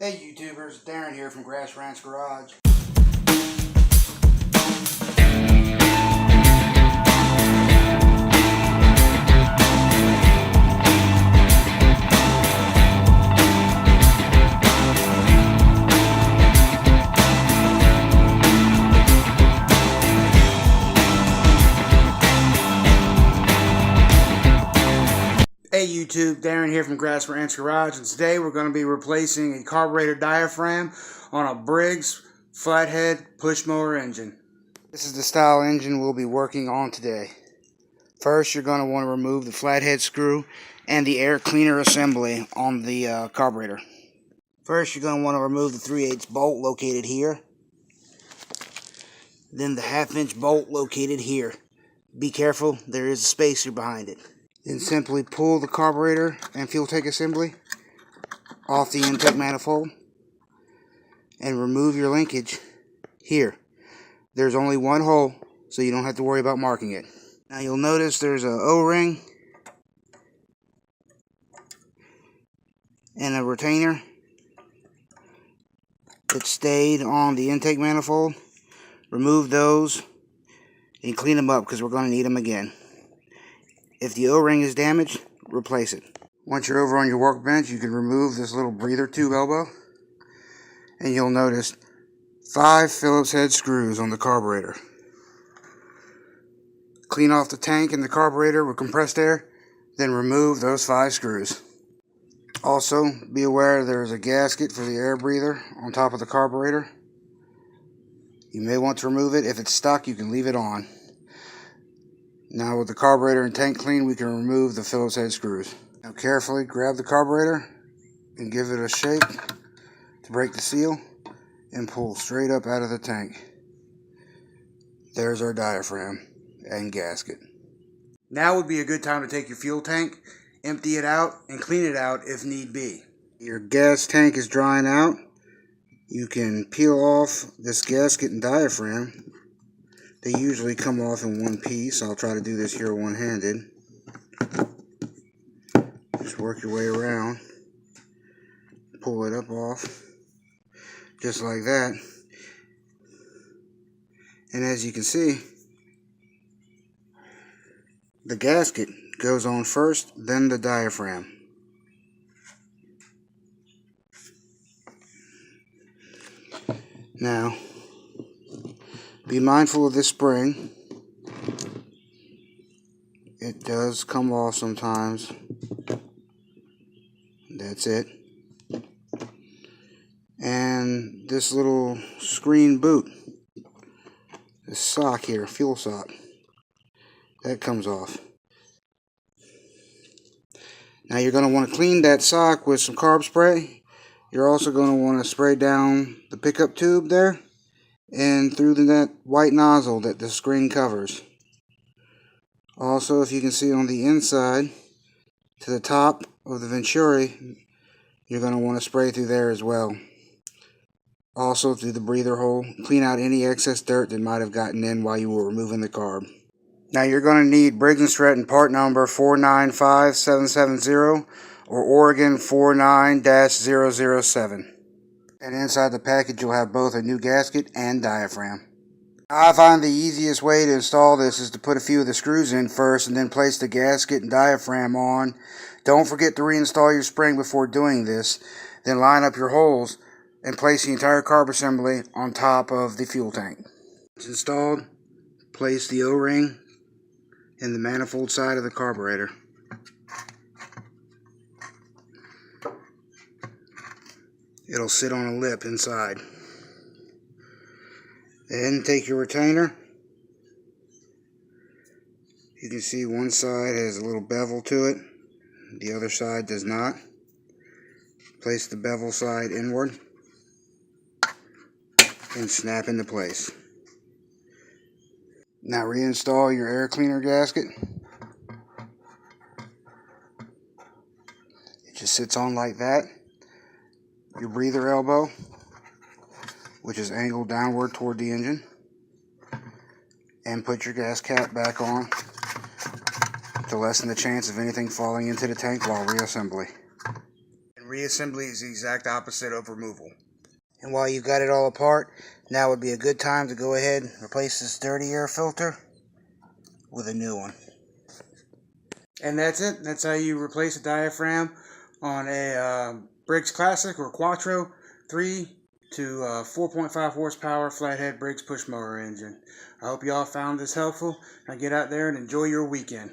Hey YouTubers, Darren here from Grass Ranch Garage. Hey YouTube, Darren here from Grass Ranch Garage, and today we're going to be replacing a carburetor diaphragm on a Briggs flathead push mower engine. This is the style engine we'll be working on today. First, you're going to want to remove the flathead screw and the air cleaner assembly on the carburetor. First, you're going to want to remove the 3/8 bolt located here. Then the 1/2-inch bolt located here. Be careful, there is a spacer behind it. Then simply pull the carburetor and fuel tank assembly off the intake manifold and remove your linkage here. There's only one hole, so you don't have to worry about marking it. Now you'll notice there's a O-ring and a retainer that stayed on the intake manifold. Remove those and clean them up because we're going to need them again. If the O-ring is damaged, replace it. Once you're over on your workbench, you can remove this little breather tube elbow, and you'll notice 5 Phillips head screws on the carburetor. Clean off the tank and the carburetor with compressed air, then remove those 5 screws. Also, be aware there's a gasket for the air breather on top of the carburetor. You may want to remove it. If it's stuck, you can leave it on. Now with the carburetor and tank clean, we can remove the Phillips head screws. Now carefully grab the carburetor and give it a shake to break the seal and pull straight up out of the tank. There's our diaphragm and gasket. Now would be a good time to take your fuel tank, empty it out, and clean it out if need be. Your gas tank is drying out. You can peel off this gasket and diaphragm. They usually come off in one piece. I'll try to do this here one-handed. Just work your way around. Pull it up off. Just like that. And as you can see, the gasket goes on first, then the diaphragm. Now, be mindful of this spring. It does come off sometimes. That's it. And this little screen boot, this sock here, fuel sock, that comes off. Now you're going to want to clean that sock with some carb spray. You're also going to want to spray down the pickup tube there and through that white nozzle that the screen covers. Also, if you can see on the inside to the top of the venturi, you're going to want to spray through there as well. Also through the breather hole, clean out any excess dirt that might have gotten in while you were removing the carb. Now you're going to need Briggs and Stratton part number 495770 or Oregon 49-007. And inside the package you'll have both a new gasket and diaphragm. I find the easiest way to install this is to put a few of the screws in first and then place the gasket and diaphragm on. Don't forget to reinstall your spring before doing this. Then line up your holes and place the entire carb assembly on top of the fuel tank. It's installed. Place the O-ring in the manifold side of the carburetor. It'll sit on a lip inside. Then take your retainer. You can see one side has a little bevel to it. The other side does not. Place the bevel side inward and snap into place. Now reinstall your air cleaner gasket. It just sits on like that. Your breather elbow, which is angled downward toward the engine, and put your gas cap back on to lessen the chance of anything falling into the tank while reassembly. reassembly is the exact opposite of removal. And while you got it all apart, now would be a good time to go ahead and replace this dirty air filter with a new one. And that's it. That's how you replace a diaphragm on a Briggs Classic or Quattro 3 to 4.5 horsepower flathead Briggs push mower engine. I hope you all found this helpful. Now get out there and enjoy your weekend.